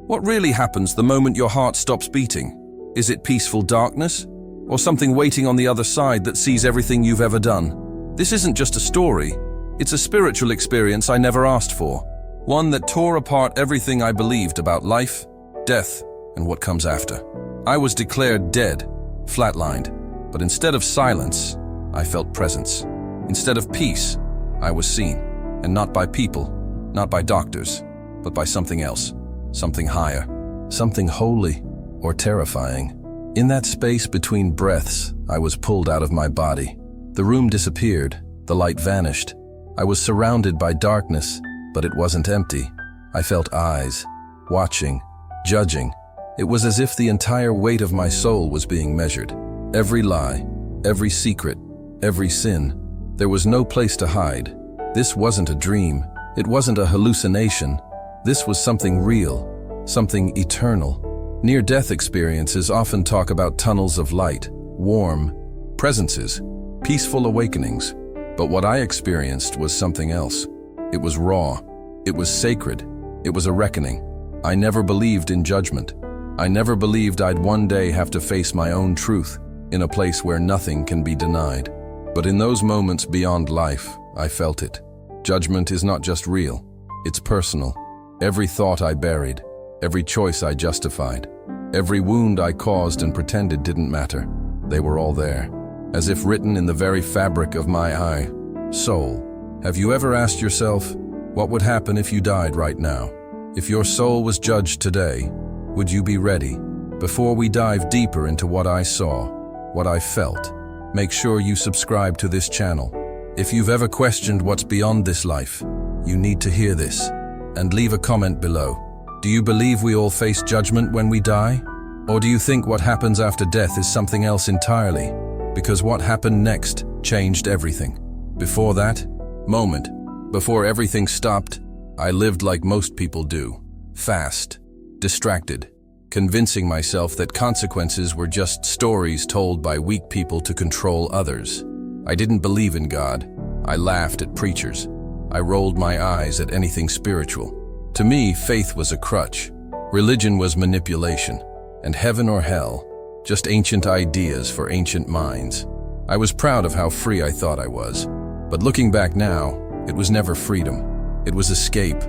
What really happens the moment your heart stops beating? Is it peaceful darkness? Or something waiting on the other side that sees everything you've ever done? This isn't just a story. It's a spiritual experience I never asked for. One that tore apart everything I believed about life, death, and what comes after. I was declared dead, flatlined. But instead of silence, I felt presence. Instead of peace, I was seen. And not by people, not by doctors, but by something else. Something higher, something holy or terrifying. In that space between breaths, I was pulled out of my body. The room disappeared, the light vanished. I was surrounded by darkness, but it wasn't empty. I felt eyes, watching, judging. It was as if the entire weight of my soul was being measured. Every lie, every secret, every sin. There was no place to hide. This wasn't a dream. It wasn't a hallucination. This was something real, something eternal. Near-death experiences often talk about tunnels of light, warm presences, peaceful awakenings. But what I experienced was something else. It was raw. It was sacred. It was a reckoning. I never believed in judgment. I never believed I'd one day have to face my own truth in a place where nothing can be denied. But in those moments beyond life, I felt it. Judgment is not just real. It's personal. Every thought I buried, every choice I justified, every wound I caused and pretended didn't matter, they were all there, as if written in the very fabric of my soul. Have you ever asked yourself, what would happen if you died right now? If your soul was judged today, would you be ready? Before we dive deeper into what I saw, what I felt, make sure you subscribe to this channel. If you've ever questioned what's beyond this life, you need to hear this. And leave a comment below. Do you believe we all face judgment when we die? Or do you think what happens after death is something else entirely? Because what happened next changed everything. Before that moment, before everything stopped, I lived like most people do. Fast, distracted, convincing myself that consequences were just stories told by weak people to control others. I didn't believe in God. I laughed at preachers. I rolled my eyes at anything spiritual. To me, faith was a crutch. Religion was manipulation. And heaven or hell, just ancient ideas for ancient minds. I was proud of how free I thought I was. But looking back now, it was never freedom. It was escape.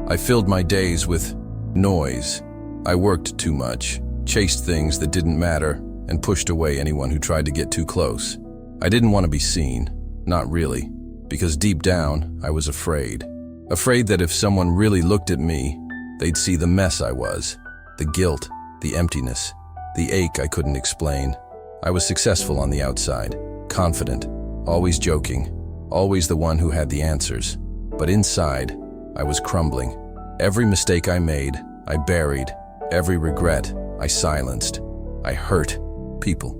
I filled my days with noise. I worked too much, chased things that didn't matter, and pushed away anyone who tried to get too close. I didn't want to be seen. Not really. Because deep down, I was afraid. Afraid that if someone really looked at me, they'd see the mess I was. The guilt, the emptiness, the ache I couldn't explain. I was successful on the outside, confident, always joking, always the one who had the answers. But inside, I was crumbling. Every mistake I made, I buried. Every regret, I silenced. I hurt people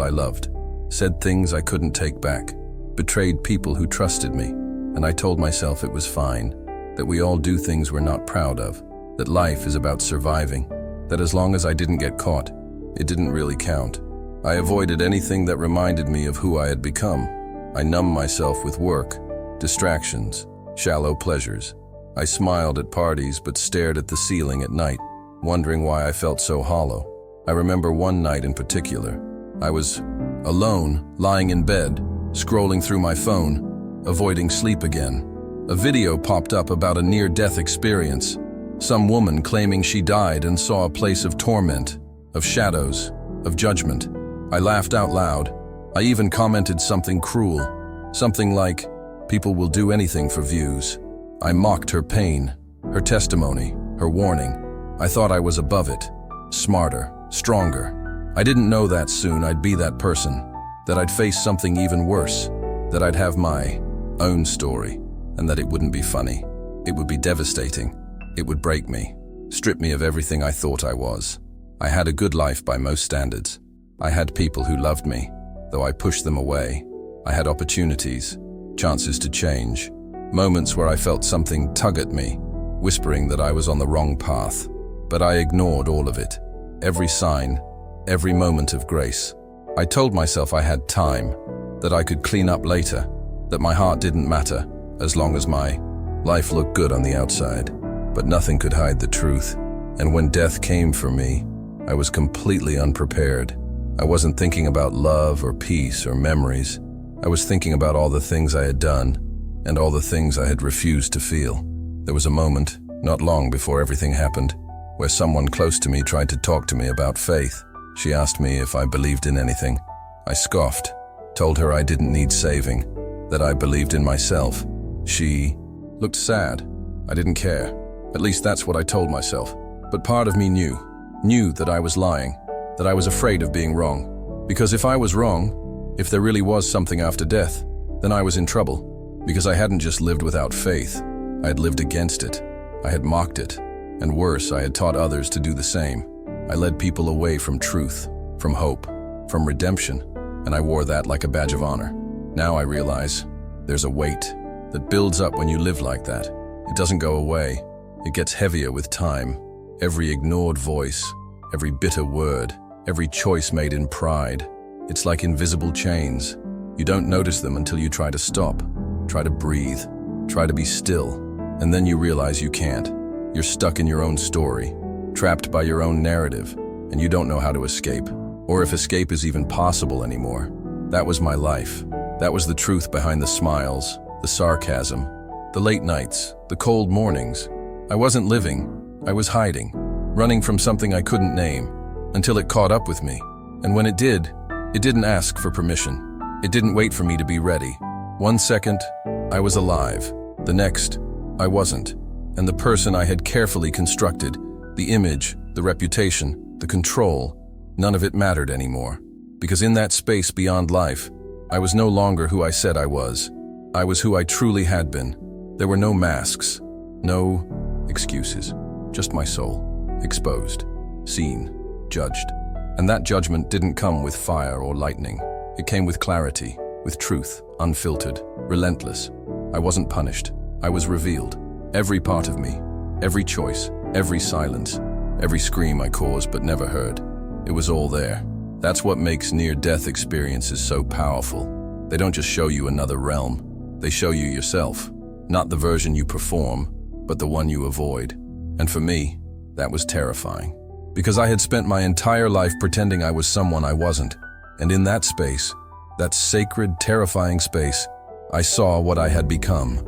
I loved. Said things I couldn't take back. Betrayed people who trusted me, and I told myself it was fine, that we all do things we're not proud of, that life is about surviving, that as long as I didn't get caught, it didn't really count. I avoided anything that reminded me of who I had become. I numbed myself with work, distractions, shallow pleasures. I smiled at parties but stared at the ceiling at night, wondering why I felt so hollow. I remember one night in particular. I was alone, lying in bed, scrolling through my phone, avoiding sleep again. A video popped up about a near-death experience. Some woman claiming she died and saw a place of torment, of shadows, of judgment. I laughed out loud. I even commented something cruel. Something like, people will do anything for views. I mocked her pain, her testimony, her warning. I thought I was above it, smarter, stronger. I didn't know that soon I'd be that person. That I'd face something even worse, that I'd have my own story, and that it wouldn't be funny. It would be devastating. It would break me, strip me of everything I thought I was. I had a good life by most standards. I had people who loved me, though I pushed them away. I had opportunities, chances to change, moments where I felt something tug at me, whispering that I was on the wrong path. But I ignored all of it, every sign, every moment of grace. I told myself I had time, that I could clean up later, that my heart didn't matter, as long as my life looked good on the outside. But nothing could hide the truth. And when death came for me, I was completely unprepared. I wasn't thinking about love or peace or memories. I was thinking about all the things I had done and all the things I had refused to feel. There was a moment, not long before everything happened, where someone close to me tried to talk to me about faith. She asked me if I believed in anything. I scoffed, told her I didn't need saving, that I believed in myself. She looked sad. I didn't care. At least that's what I told myself. But part of me knew that I was lying, that I was afraid of being wrong. Because if I was wrong, if there really was something after death, then I was in trouble. Because I hadn't just lived without faith, I had lived against it. I had mocked it. And worse, I had taught others to do the same. I led people away from truth, from hope, from redemption, and I wore that like a badge of honor. Now I realize there's a weight that builds up when you live like that. It doesn't go away. It gets heavier with time. Every ignored voice, every bitter word, every choice made in pride. It's like invisible chains. You don't notice them until you try to stop, try to breathe, try to be still, and then you realize you can't. You're stuck in your own story, trapped by your own narrative, and you don't know how to escape, or if escape is even possible anymore. That was my life. That was the truth behind the smiles, the sarcasm, the late nights, the cold mornings. I wasn't living. I was hiding, running from something I couldn't name, until it caught up with me. And when it did, it didn't ask for permission. It didn't wait for me to be ready. 1 second, I was alive. The next, I wasn't. And the person I had carefully constructed, the image, the reputation, the control, none of it mattered anymore. Because in that space beyond life, I was no longer who I said I was. I was who I truly had been. There were no masks, no excuses. Just my soul, exposed, seen, judged. And that judgment didn't come with fire or lightning. It came with clarity, with truth, unfiltered, relentless. I wasn't punished. I was revealed. Every part of me, every choice, every silence, every scream I caused but never heard. It was all there. That's what makes near-death experiences so powerful. They don't just show you another realm. They show you yourself. Not the version you perform, but the one you avoid. And for me, that was terrifying. Because I had spent my entire life pretending I was someone I wasn't. And in that space, that sacred, terrifying space, I saw what I had become.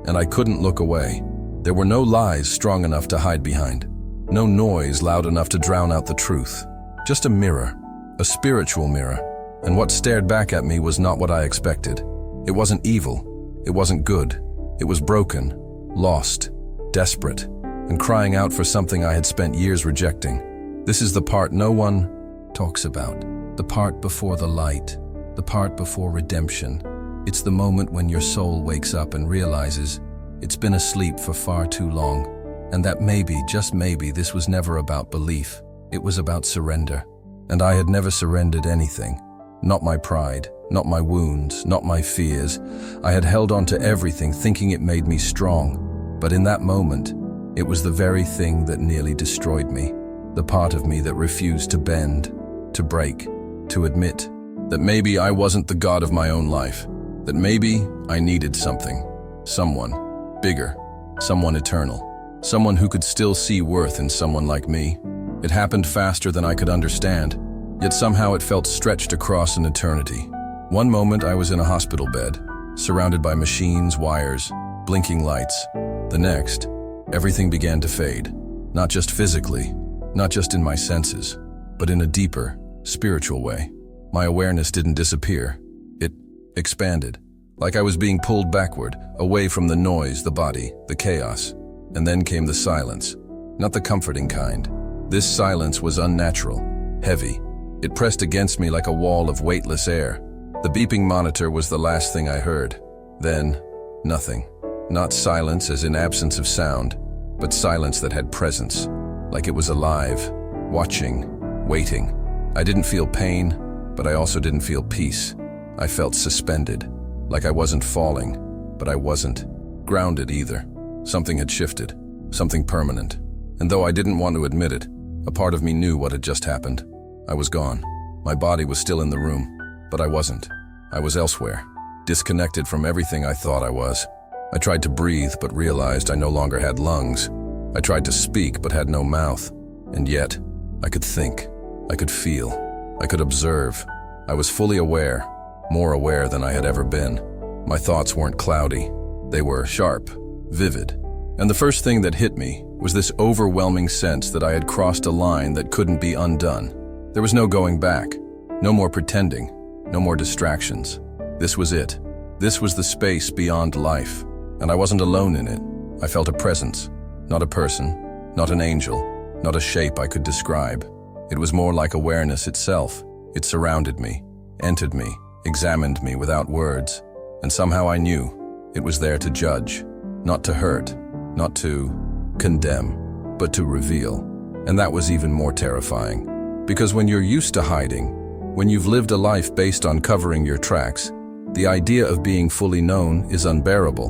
And I couldn't look away. There were no lies strong enough to hide behind. No noise loud enough to drown out the truth. Just a mirror, a spiritual mirror. And what stared back at me was not what I expected. It wasn't evil. It wasn't good. It was broken, lost, desperate, and crying out for something I had spent years rejecting. This is the part no one talks about. The part before the light. The part before redemption. It's the moment when your soul wakes up and realizes it's been asleep for far too long, and that maybe, just maybe, this was never about belief. It was about surrender. And I had never surrendered anything. Not my pride, not my wounds, not my fears. I had held on to everything, thinking it made me strong. But in that moment, it was the very thing that nearly destroyed me. The part of me that refused to bend, to break, to admit that maybe I wasn't the god of my own life. That maybe I needed something, someone bigger, someone eternal, someone who could still see worth in someone like me. It happened faster than I could understand, yet somehow it felt stretched across an eternity. One moment I was in a hospital bed, surrounded by machines, wires, blinking lights. The next, everything began to fade, not just physically, not just in my senses, but in a deeper, spiritual way. My awareness didn't disappear. It expanded, like I was being pulled backward, away from the noise, the body, the chaos. And then came the silence, not the comforting kind. This silence was unnatural, heavy. It pressed against me like a wall of weightless air. The beeping monitor was the last thing I heard. Then, nothing. Not silence as in absence of sound, but silence that had presence, like it was alive, watching, waiting. I didn't feel pain, but I also didn't feel peace. I felt suspended. Like I wasn't falling, but I wasn't grounded either. Something had shifted, something permanent. And though I didn't want to admit it, a part of me knew what had just happened. I was gone. My body was still in the room, but I wasn't. I was elsewhere, disconnected from everything I thought I was. I tried to breathe, but realized I no longer had lungs. I tried to speak, but had no mouth. And yet, I could think, I could feel, I could observe. I was fully aware, more aware than I had ever been. My thoughts weren't cloudy. They were sharp, vivid. And the first thing that hit me was this overwhelming sense that I had crossed a line that couldn't be undone. There was no going back, no more pretending, no more distractions. This was it. This was the space beyond life, and I wasn't alone in it. I felt a presence, not a person, not an angel, not a shape I could describe. It was more like awareness itself. It surrounded me, entered me, examined me without words, and somehow I knew it was there to judge, not to hurt, not to condemn, but to reveal. And that was even more terrifying, because when you're used to hiding, when you've lived a life based on covering your tracks, the idea of being fully known is unbearable.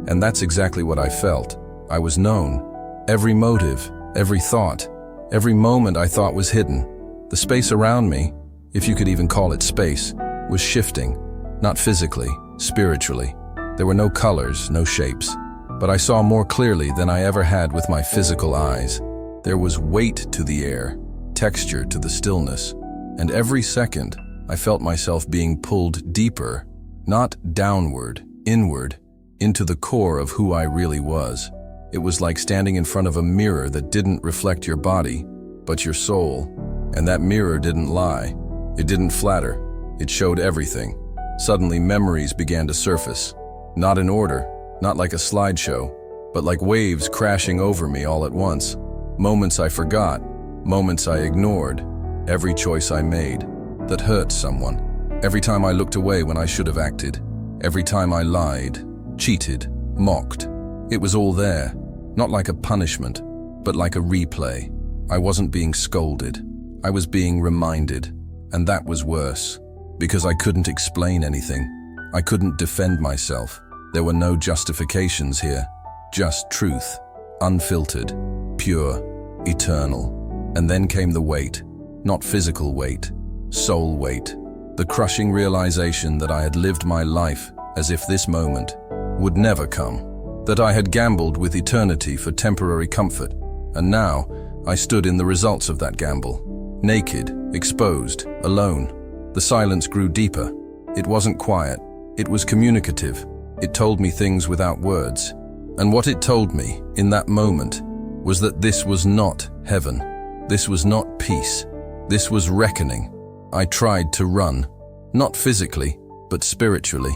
And that's exactly what I felt. I was known. Every motive, every thought, every moment I thought was hidden. The space around me, if you could even call it space, was shifting, not physically, spiritually. There were no colors, no shapes, but I saw more clearly than I ever had with my physical eyes. There was weight to the air, texture to the stillness, and every second I felt myself being pulled deeper, not downward, inward, into the core of who I really was. It was like standing in front of a mirror that didn't reflect your body, but your soul. And that mirror didn't lie. It didn't flatter. It showed everything. Suddenly memories began to surface. Not in order, not like a slideshow, but like waves crashing over me all at once. Moments I forgot, moments I ignored, every choice I made that hurt someone. Every time I looked away when I should have acted. Every time I lied, cheated, mocked. It was all there, not like a punishment, but like a replay. I wasn't being scolded. I was being reminded, and that was worse, because I couldn't explain anything. I couldn't defend myself. There were no justifications here, just truth, unfiltered, pure, eternal. And then came the weight, not physical weight, soul weight, the crushing realization that I had lived my life as if this moment would never come, that I had gambled with eternity for temporary comfort, and now I stood in the results of that gamble, naked, exposed, alone. The silence grew deeper. It wasn't quiet, it was communicative. It told me things without words. And what it told me in that moment was that this was not heaven. This was not peace. This was reckoning. I tried to run, not physically, but spiritually.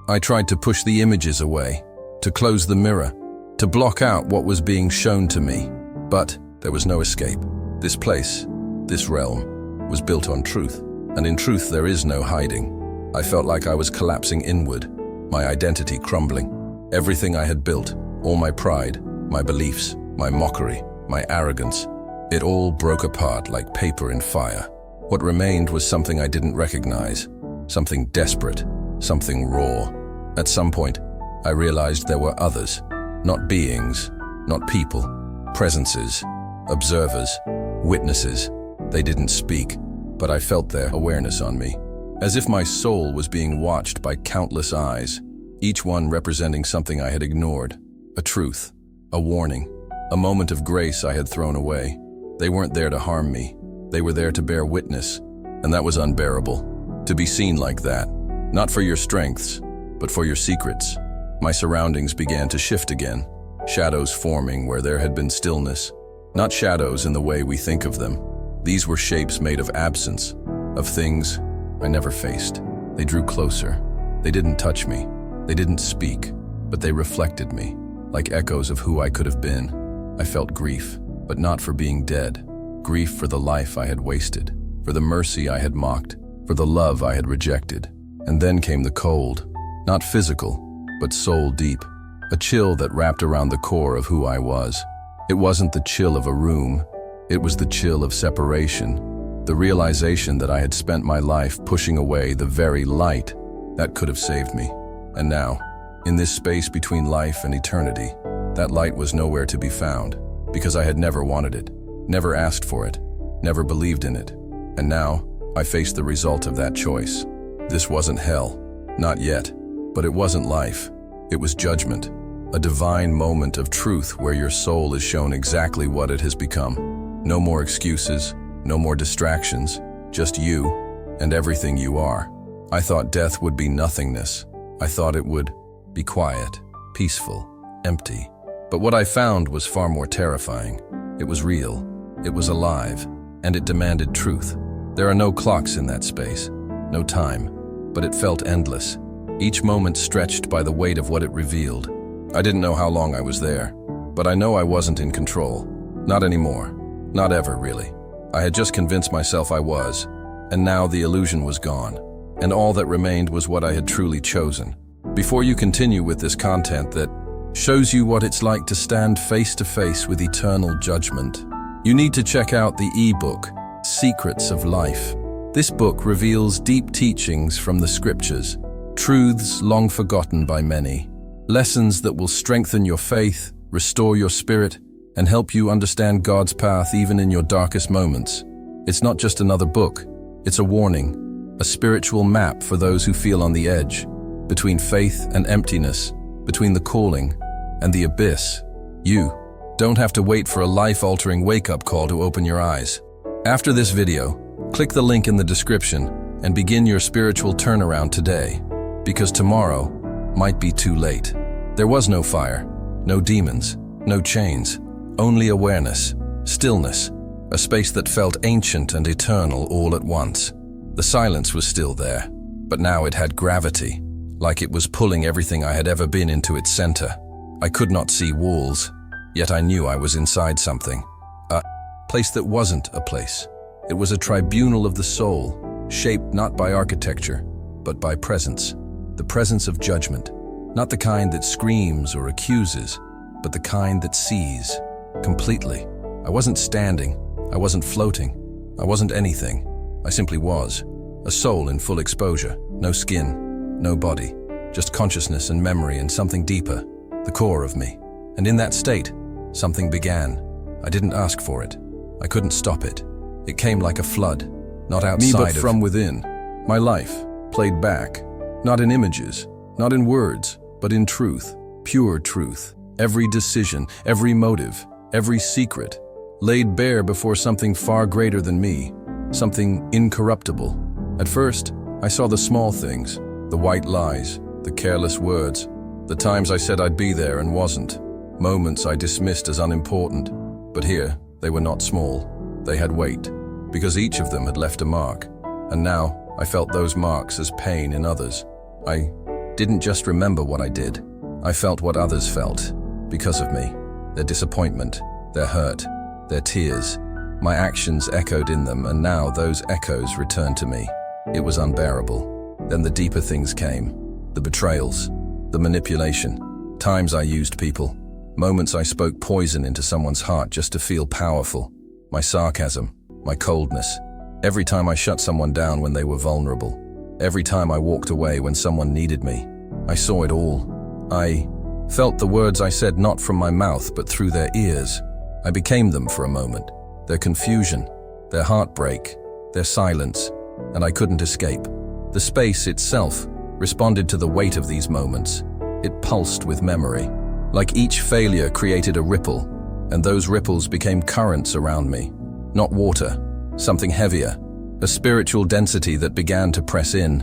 I tried to push the images away, to close the mirror, to block out what was being shown to me. But there was no escape. This place, this realm, was built on truth. And in truth there is no hiding. I felt like I was collapsing inward, my identity crumbling. Everything I had built, all my pride, my beliefs, my mockery, my arrogance, it all broke apart like paper in fire. What remained was something I didn't recognize, something desperate, something raw. At some point, I realized there were others, not beings, not people, presences, observers, witnesses. They didn't speak, but I felt their awareness on me, as if my soul was being watched by countless eyes, each one representing something I had ignored, a truth, a warning, a moment of grace I had thrown away. They weren't there to harm me. They were there to bear witness, and that was unbearable. To be seen like that, not for your strengths, but for your secrets. My surroundings began to shift again, shadows forming where there had been stillness. Not shadows in the way we think of them. These were shapes made of absence, of things I never faced. They drew closer. They didn't touch me. They didn't speak, but they reflected me, like echoes of who I could have been. I felt grief, but not for being dead. Grief for the life I had wasted, for the mercy I had mocked, for the love I had rejected. And then came the cold, not physical, but soul deep, a chill that wrapped around the core of who I was. It wasn't the chill of a room, it was the chill of separation, the realization that I had spent my life pushing away the very light that could have saved me. And now, in this space between life and eternity, that light was nowhere to be found, because I had never wanted it, never asked for it, never believed in it. And now, I faced the result of that choice. This wasn't hell, not yet, but it wasn't life. It was judgment, a divine moment of truth where your soul is shown exactly what it has become. No more excuses, no more distractions, just you and everything you are. I thought death would be nothingness. I thought it would be quiet, peaceful, empty. But what I found was far more terrifying. It was real, it was alive, and it demanded truth. There are no clocks in that space, no time, but it felt endless, each moment stretched by the weight of what it revealed. I didn't know how long I was there, but I know I wasn't in control. Not anymore. Not ever, really. I had just convinced myself I was, and now the illusion was gone, and all that remained was what I had truly chosen. Before you continue with this content that shows you what it's like to stand face to face with eternal judgment, you need to check out the ebook, Secrets of Life. This book reveals deep teachings from the scriptures, truths long forgotten by many, lessons that will strengthen your faith, restore your spirit, and help you understand God's path even in your darkest moments. It's not just another book, it's a warning, a spiritual map for those who feel on the edge, between faith and emptiness, between the calling and the abyss. You don't have to wait for a life-altering wake-up call to open your eyes. After this video, click the link in the description and begin your spiritual turnaround today, because tomorrow might be too late. There was no fire, no demons, no chains, only awareness, stillness, a space that felt ancient and eternal all at once. The silence was still there, but now it had gravity, like it was pulling everything I had ever been into its center. I could not see walls, yet I knew I was inside something. A place that wasn't a place. It was a tribunal of the soul, shaped not by architecture, but by presence. The presence of judgment, not the kind that screams or accuses, but the kind that sees, completely. I wasn't standing, I wasn't floating, I wasn't anything. I simply was. A soul in full exposure, no skin, no body, just consciousness and memory and something deeper, the core of me. And in that state, something began. I didn't ask for it. I couldn't stop it. It came like a flood, not outside me, but from within. My life, played back, not in images, not in words, but in truth, pure truth. Every decision, every motive, every secret, laid bare before something far greater than me, something incorruptible. At first, I saw the small things, the white lies, the careless words, the times I said I'd be there and wasn't, moments I dismissed as unimportant. But here, they were not small. They had weight, because each of them had left a mark. And now, I felt those marks as pain in others. I didn't just remember what I did. I felt what others felt, because of me. Their disappointment, their hurt, their tears. My actions echoed in them, and now those echoes returned to me. It was unbearable. Then the deeper things came. The betrayals, the manipulation, times I used people, moments I spoke poison into someone's heart just to feel powerful. My sarcasm, my coldness. Every time I shut someone down when they were vulnerable. Every time I walked away when someone needed me. I saw it all. I felt the words I said not from my mouth but through their ears. I became them for a moment. Their confusion, their heartbreak, their silence, and I couldn't escape. The space itself responded to the weight of these moments. It pulsed with memory. Like each failure created a ripple, and those ripples became currents around me. Not water, something heavier, a spiritual density that began to press in.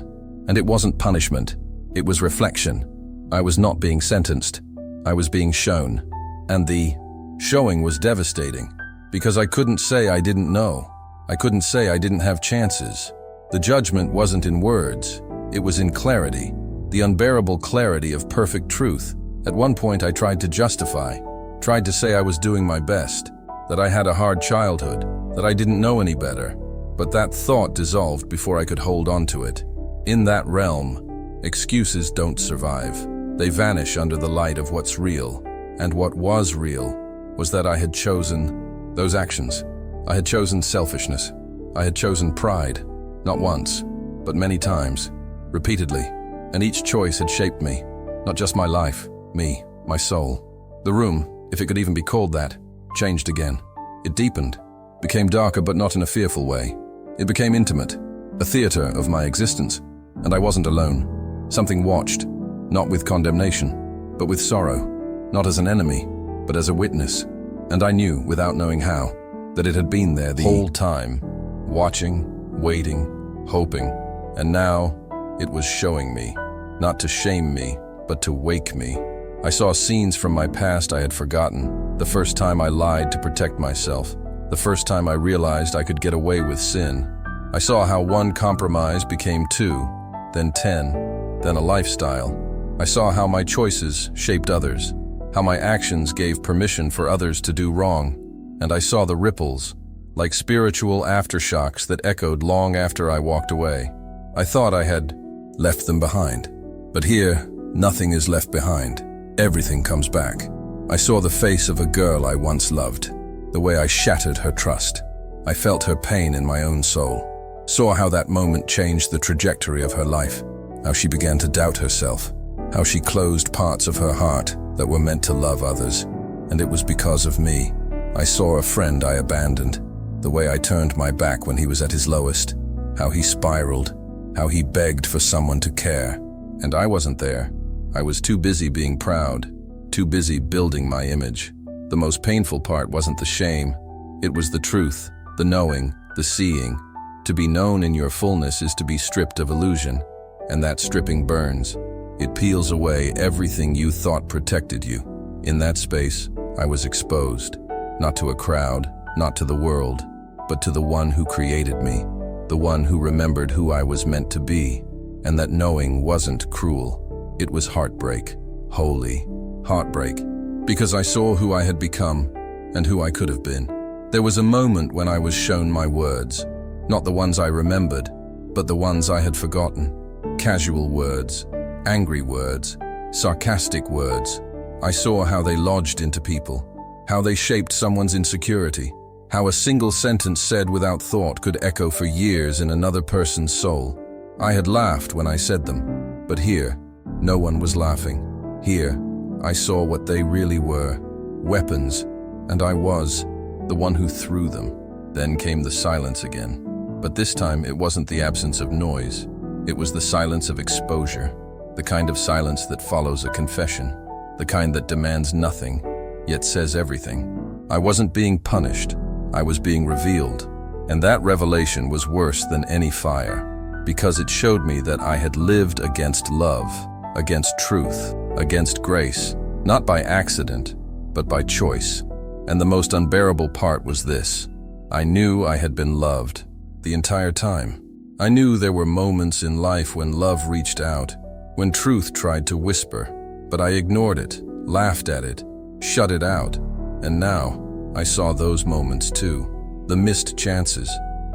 And it wasn't punishment, it was reflection. I was not being sentenced, I was being shown. And the showing was devastating, because I couldn't say I didn't know. I couldn't say I didn't have chances. The judgment wasn't in words, it was in clarity, the unbearable clarity of perfect truth. At one point I tried to justify, tried to say I was doing my best, that I had a hard childhood, that I didn't know any better. But that thought dissolved before I could hold on to it. In that realm, excuses don't survive. They vanish under the light of what's real. And what was real was that I had chosen those actions. I had chosen selfishness. I had chosen pride, not once, but many times, repeatedly. And each choice had shaped me, not just my life, me, my soul. The room, if it could even be called that, changed again. It deepened, became darker but not in a fearful way. It became intimate, a theater of my existence. And I wasn't alone. Something watched, not with condemnation, but with sorrow, not as an enemy, but as a witness. And I knew, without knowing how, that it had been there the whole time, watching, waiting, hoping, and now it was showing me, not to shame me, but to wake me. I saw scenes from my past I had forgotten, the first time I lied to protect myself, the first time I realized I could get away with sin. I saw how one compromise became 2, then 10, then a lifestyle. I saw how my choices shaped others, how my actions gave permission for others to do wrong, and I saw the ripples, like spiritual aftershocks that echoed long after I walked away. I thought I had left them behind, but here, nothing is left behind. Everything comes back. I saw the face of a girl I once loved, the way I shattered her trust. I felt her pain in my own soul, saw how that moment changed the trajectory of her life, how she began to doubt herself, how she closed parts of her heart that were meant to love others, and it was because of me. I saw a friend I abandoned, the way I turned my back when he was at his lowest, how he spiraled, how he begged for someone to care, and I wasn't there. I was too busy being proud, too busy building my image. The most painful part wasn't the shame, it was the truth, the knowing, the seeing. To be known in your fullness is to be stripped of illusion, and that stripping burns. It peels away everything you thought protected you. In that space, I was exposed, not to a crowd, not to the world, but to the one who created me, the one who remembered who I was meant to be, and that knowing wasn't cruel. It was heartbreak, holy heartbreak, because I saw who I had become and who I could have been. There was a moment when I was shown my words, not the ones I remembered, but the ones I had forgotten. Casual words, angry words, sarcastic words. I saw how they lodged into people, how they shaped someone's insecurity, how a single sentence said without thought could echo for years in another person's soul. I had laughed when I said them, but here, no one was laughing. Here, I saw what they really were, weapons, and I was the one who threw them. Then came the silence again. But this time it wasn't the absence of noise. It was the silence of exposure, the kind of silence that follows a confession, the kind that demands nothing, yet says everything. I wasn't being punished, I was being revealed, and that revelation was worse than any fire, because it showed me that I had lived against love, against truth, against grace, not by accident, but by choice. And the most unbearable part was this: I knew I had been loved the entire time. I knew there were moments in life when love reached out, when truth tried to whisper, but I ignored it, laughed at it, shut it out. And now, I saw those moments too. The missed chances,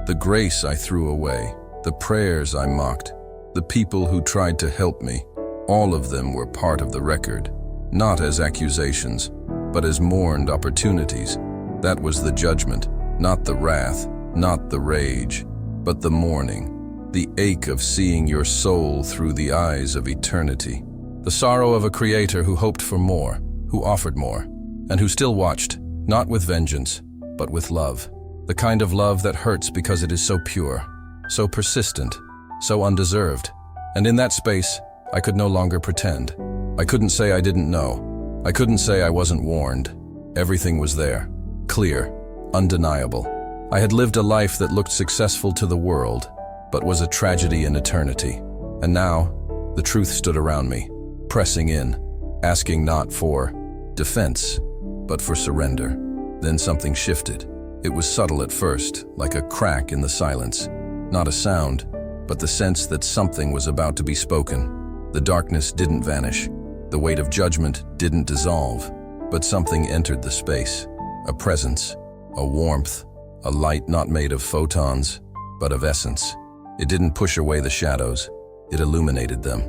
the grace I threw away, the prayers I mocked, the people who tried to help me. All of them were part of the record, not as accusations, but as mourned opportunities. That was the judgment, not the wrath, not the rage, but the mourning, the ache of seeing your soul through the eyes of eternity. The sorrow of a creator who hoped for more, who offered more, and who still watched, not with vengeance, but with love. The kind of love that hurts because it is so pure, so persistent, so undeserved. And in that space, I could no longer pretend. I couldn't say I didn't know. I couldn't say I wasn't warned. Everything was there, clear, undeniable. I had lived a life that looked successful to the world, but was a tragedy in eternity. And now, the truth stood around me, pressing in, asking not for defense, but for surrender. Then something shifted. It was subtle at first, like a crack in the silence. Not a sound, but the sense that something was about to be spoken. The darkness didn't vanish. The weight of judgment didn't dissolve, but something entered the space. A presence, a warmth, a light not made of photons, but of essence. It didn't push away the shadows, it illuminated them.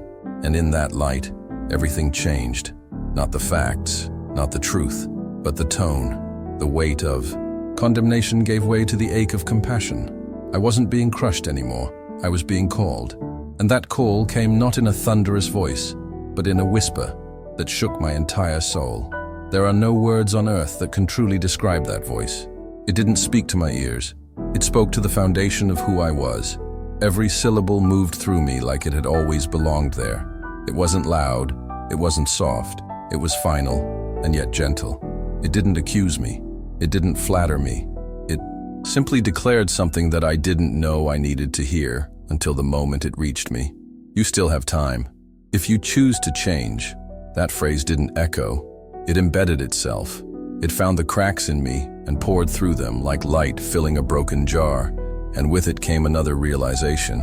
And in that light, everything changed. Not the facts, not the truth, but the tone, the weight of condemnation gave way to the ache of compassion. I wasn't being crushed anymore, I was being called. And that call came not in a thunderous voice, but in a whisper that shook my entire soul. There are no words on earth that can truly describe that voice. It didn't speak to my ears. It spoke to the foundation of who I was. Every syllable moved through me like it had always belonged there. It wasn't loud, it wasn't soft, it was final and yet gentle. It didn't accuse me, it didn't flatter me, it simply declared something that I didn't know I needed to hear until the moment it reached me. You still have time. If you choose to change. That phrase didn't echo. It embedded itself. It found the cracks in me and poured through them like light filling a broken jar. And with it came another realization,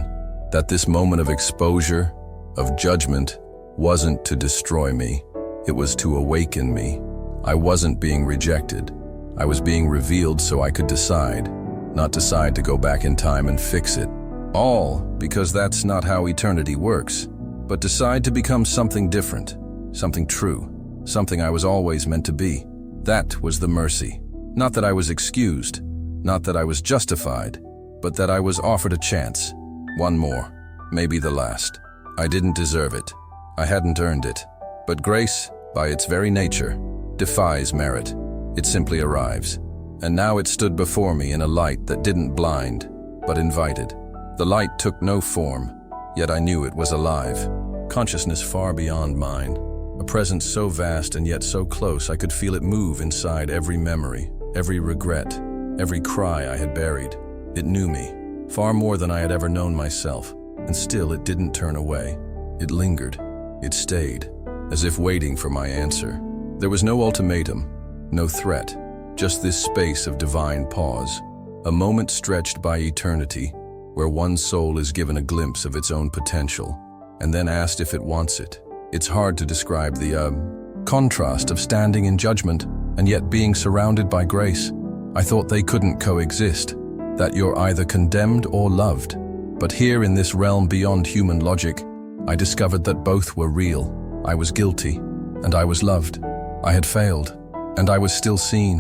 that this moment of exposure, of judgment, wasn't to destroy me. It was to awaken me. I wasn't being rejected. I was being revealed so I could decide, not decide to go back in time and fix it. All because that's not how eternity works, but decide to become something different, something true, something I was always meant to be. That was the mercy. Not that I was excused, not that I was justified, but that I was offered a chance. One more, maybe the last. I didn't deserve it. I hadn't earned it. But grace, by its very nature, defies merit. It simply arrives. And now it stood before me in a light that didn't blind, but invited. The light took no form, yet I knew it was alive. Consciousness far beyond mine. A presence so vast and yet so close I could feel it move inside every memory, every regret, every cry I had buried. It knew me, far more than I had ever known myself, and still it didn't turn away. It lingered. It stayed, as if waiting for my answer. There was no ultimatum, no threat, just this space of divine pause, a moment stretched by eternity, where one soul is given a glimpse of its own potential, and then asked if it wants it. It's hard to describe the contrast of standing in judgment and yet being surrounded by grace. I thought they couldn't coexist, that you're either condemned or loved. But here in this realm beyond human logic, I discovered that both were real. I was guilty, and I was loved. I had failed, and I was still seen.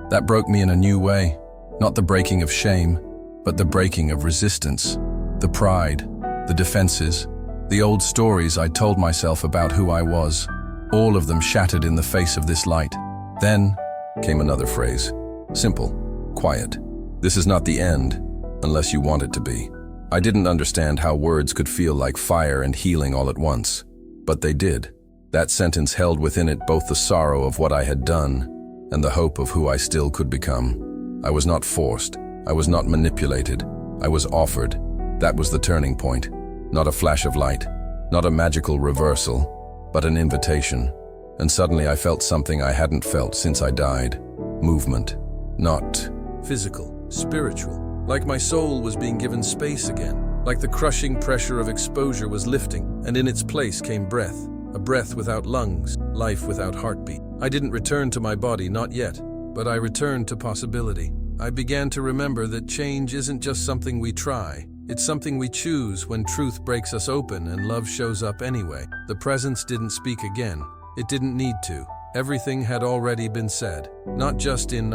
That broke me in a new way, not the breaking of shame, but the breaking of resistance, the pride, the defenses, the old stories I told myself about who I was, all of them shattered in the face of this light. Then came another phrase, simple, quiet. This is not the end, unless you want it to be. I didn't understand how words could feel like fire and healing all at once, but they did. That sentence held within it both the sorrow of what I had done and the hope of who I still could become. I was not forced. I was not manipulated. I was offered. That was the turning point. Not a flash of light, not a magical reversal, but an invitation. And suddenly I felt something I hadn't felt since I died. Movement. Not physical, spiritual. Like my soul was being given space again. Like the crushing pressure of exposure was lifting, and in its place came breath. A breath without lungs, life without heartbeat. I didn't return to my body, not yet, but I returned to possibility. I began to remember that change isn't just something we try. It's something we choose when truth breaks us open and love shows up anyway. The presence didn't speak again. It didn't need to. Everything had already been said. Not just in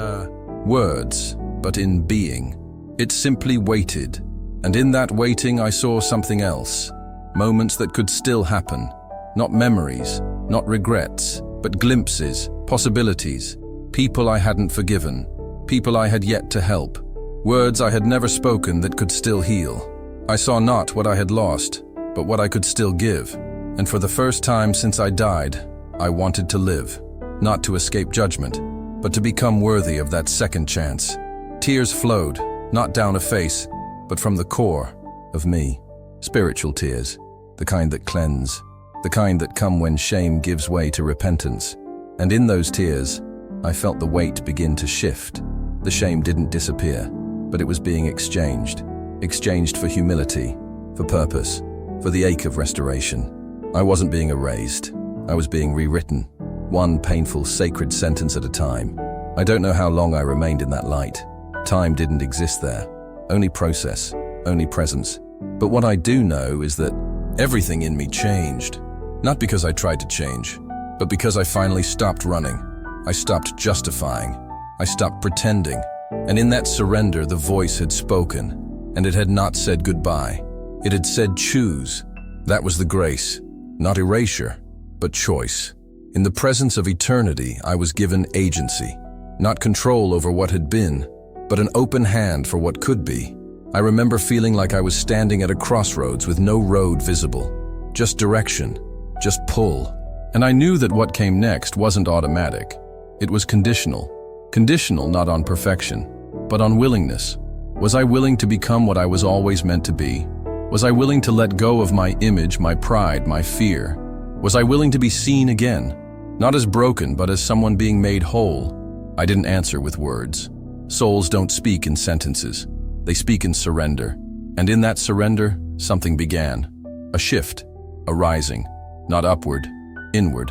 words, but in being. It simply waited. And in that waiting I saw something else. Moments that could still happen. Not memories, not regrets, but glimpses, possibilities. People I hadn't forgiven. People I had yet to help. Words I had never spoken that could still heal. I saw not what I had lost, but what I could still give. And for the first time since I died, I wanted to live. Not to escape judgment, but to become worthy of that second chance. Tears flowed, not down a face, but from the core of me. Spiritual tears, the kind that cleanse, the kind that come when shame gives way to repentance. And in those tears, I felt the weight begin to shift. The shame didn't disappear, but it was being exchanged. Exchanged for humility, for purpose, for the ache of restoration. I wasn't being erased. I was being rewritten, one painful, sacred sentence at a time. I don't know how long I remained in that light. Time didn't exist there. Only process, only presence. But what I do know is that everything in me changed. Not because I tried to change, but because I finally stopped running. I stopped justifying. I stopped pretending. And in that surrender, the voice had spoken, and it had not said goodbye. It had said choose. That was the grace. Not erasure, but choice. In the presence of eternity, I was given agency. Not control over what had been, but an open hand for what could be. I remember feeling like I was standing at a crossroads with no road visible. Just direction, just pull. And I knew that what came next wasn't automatic. It was conditional. Conditional not on perfection, but on willingness. Was I willing to become what I was always meant to be? Was I willing to let go of my image, my pride, my fear? Was I willing to be seen again? Not as broken, but as someone being made whole. I didn't answer with words. Souls don't speak in sentences. They speak in surrender. And in that surrender, something began. A shift, a rising, not upward, inward.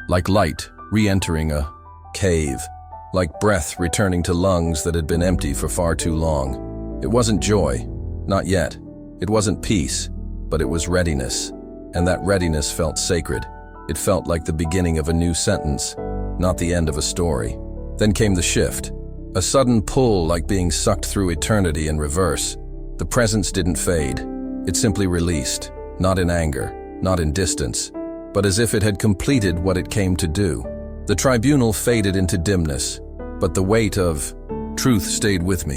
Like light re-entering a cave. Like breath returning to lungs that had been empty for far too long. It wasn't joy, not yet. It wasn't peace, but it was readiness. And that readiness felt sacred. It felt like the beginning of a new sentence, not the end of a story. Then came the shift. A sudden pull, like being sucked through eternity in reverse. The presence didn't fade. It simply released, not in anger, not in distance, but as if it had completed what it came to do. The tribunal faded into dimness, but the weight of truth stayed with me.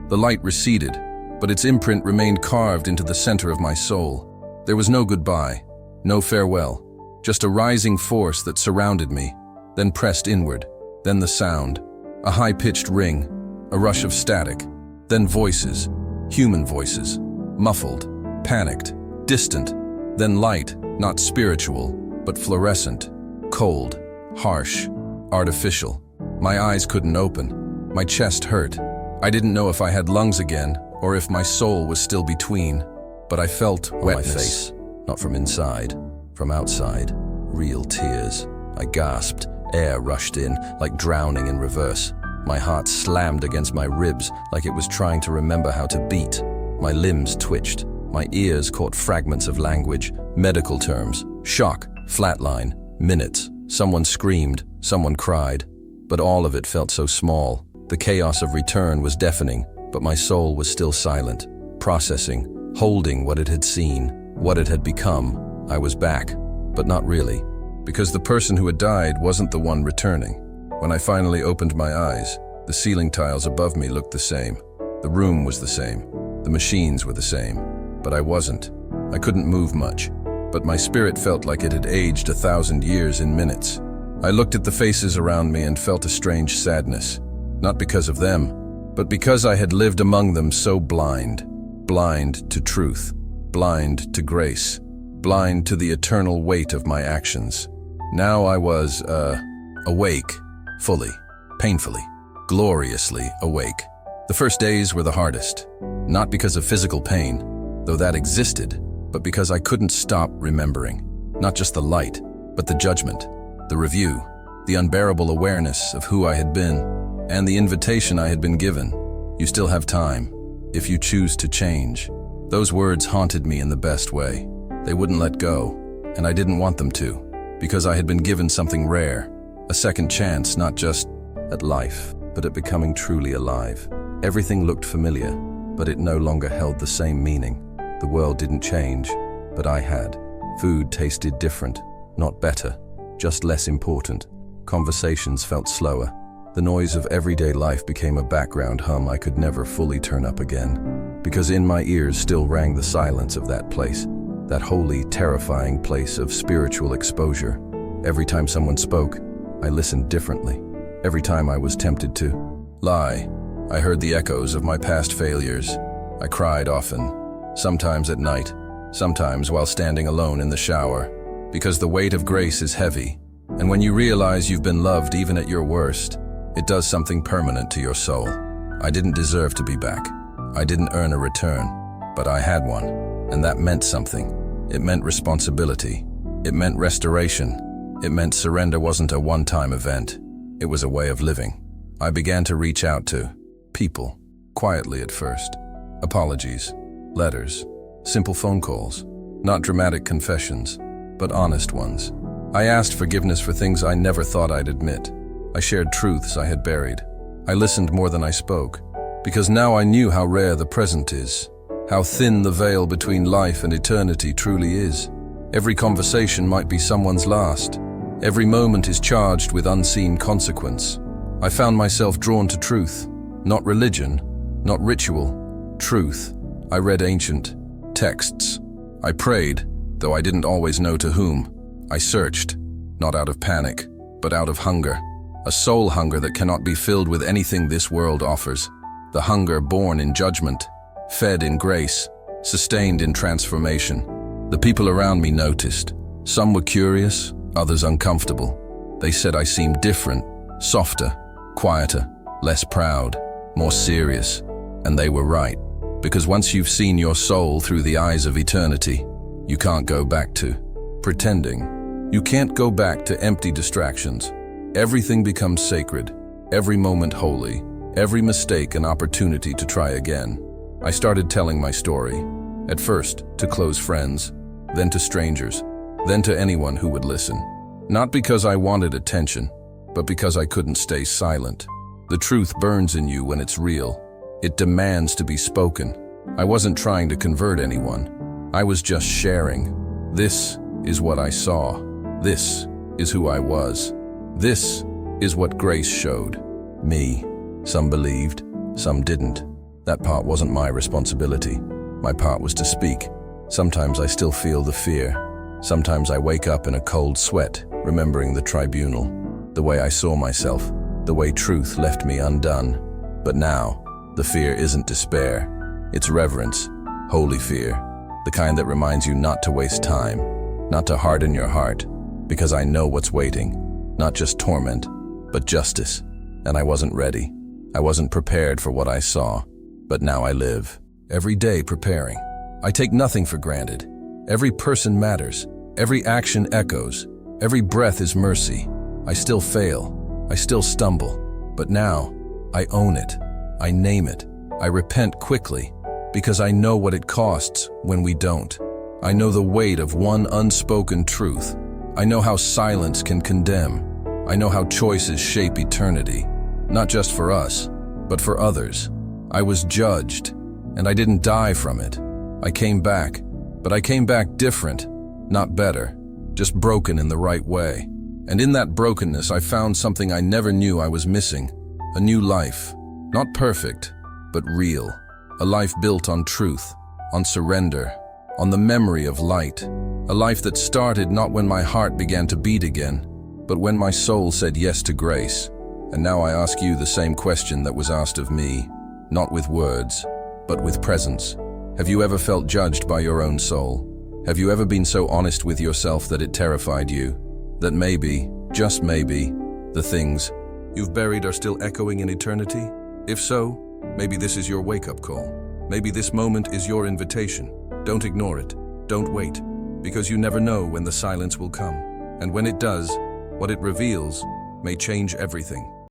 The light receded, but its imprint remained carved into the center of my soul. There was no goodbye, no farewell, just a rising force that surrounded me, then pressed inward, then the sound, a high-pitched ring, a rush of static, then voices, human voices, muffled, panicked, distant, then light, not spiritual, but fluorescent, cold, harsh, artificial. My eyes couldn't open. My chest hurt. I didn't know if I had lungs again or if my soul was still between, but I felt wetness. My face, not from inside, from outside, real tears. I gasped. Air rushed in, like drowning in reverse. My heart slammed against my ribs like it was trying to remember how to beat. My limbs twitched. My ears caught fragments of language, medical terms, shock, flatline, minutes. Someone screamed, someone cried, but all of it felt so small. The chaos of return was deafening, but my soul was still silent, processing, holding what it had seen, what it had become. I was back, but not really, because the person who had died wasn't the one returning. When I finally opened my eyes, the ceiling tiles above me looked the same. The room was the same. The machines were the same. But I wasn't. I couldn't move much. But my spirit felt like it had aged 1,000 years in minutes. I looked at the faces around me and felt a strange sadness. Not because of them, but because I had lived among them so blind. Blind to truth. Blind to grace. Blind to the eternal weight of my actions. Now I was, awake. Fully. Painfully. Gloriously awake. The first days were the hardest. Not because of physical pain, though that existed, but because I couldn't stop remembering. Not just the light, but the judgment, the review, the unbearable awareness of who I had been, and the invitation I had been given. You still have time, if you choose to change. Those words haunted me in the best way. They wouldn't let go, and I didn't want them to, because I had been given something rare, a second chance, not just at life, but at becoming truly alive. Everything looked familiar, but it no longer held the same meaning. The world didn't change, but I had. Food tasted different, not better, just less important. Conversations felt slower. The noise of everyday life became a background hum I could never fully turn up again, because in my ears still rang the silence of that place, that holy, terrifying place of spiritual exposure. Every time someone spoke, I listened differently. Every time I was tempted to lie, I heard the echoes of my past failures. I cried often. Sometimes at night, sometimes while standing alone in the shower, because the weight of grace is heavy, and when you realize you've been loved even at your worst, it does something permanent to your soul. I didn't deserve to be back. I didn't earn a return, but I had one, and that meant something. It meant responsibility. It meant restoration. It meant surrender wasn't a one-time event. It was a way of living. I began to reach out to people, quietly at first. Apologies. Letters, simple phone calls, not dramatic confessions, but honest ones. I asked forgiveness for things I never thought I'd admit. I shared truths I had buried. I listened more than I spoke, because now I knew how rare the present is, how thin the veil between life and eternity truly is. Every conversation might be someone's last. Every moment is charged with unseen consequence. I found myself drawn to truth, not religion, not ritual, truth. I read ancient texts. I prayed, though I didn't always know to whom. I searched, not out of panic, but out of hunger. A soul hunger that cannot be filled with anything this world offers. the hunger born in judgment, fed in grace, sustained in transformation. The people around me noticed. Some were curious, others uncomfortable. They said I seemed different, softer, quieter, less proud, more serious. And they were right. Because once you've seen your soul through the eyes of eternity, you can't go back to pretending. You can't go back to empty distractions. Everything becomes sacred, every moment holy, every mistake an opportunity to try again. I started telling my story, at first to close friends, then to strangers, then to anyone who would listen. Not because I wanted attention, but because I couldn't stay silent. The truth burns in you when it's real. It demands to be spoken. I wasn't trying to convert anyone. I was just sharing. This is what I saw. This is who I was. This is what grace showed me. Some believed, some didn't. That part wasn't my responsibility. My part was to speak. Sometimes I still feel the fear. Sometimes I wake up in a cold sweat, remembering the tribunal, the way I saw myself, the way truth left me undone. But now, the fear isn't despair. It's reverence, holy fear, the kind that reminds you not to waste time, not to harden your heart, because I know what's waiting, not just torment, but justice. And I wasn't ready. I wasn't prepared for what I saw, but now I live, every day preparing. I take nothing for granted. Every person matters. Every action echoes. Every breath is mercy. I still fail. I still stumble. But now, I own it. I name it. I repent quickly, because I know what it costs when we don't. I know the weight of one unspoken truth. I know how silence can condemn. I know how choices shape eternity, not just for us, but for others. I was judged, and I didn't die from it. I came back, but I came back different, not better, just broken in the right way. And in that brokenness, I found something I never knew I was missing, a new life. Not perfect, but real. A life built on truth, on surrender, on the memory of light. A life that started not when my heart began to beat again, but when my soul said yes to grace. And now I ask you the same question that was asked of me, not with words, but with presence. Have you ever felt judged by your own soul? Have you ever been so honest with yourself that it terrified you? That maybe, just maybe, the things you've buried are still echoing in eternity? If so, maybe this is your wake-up call. Maybe this moment is your invitation. Don't ignore it. Don't wait, because you never know when the silence will come. And when it does, what it reveals may change everything.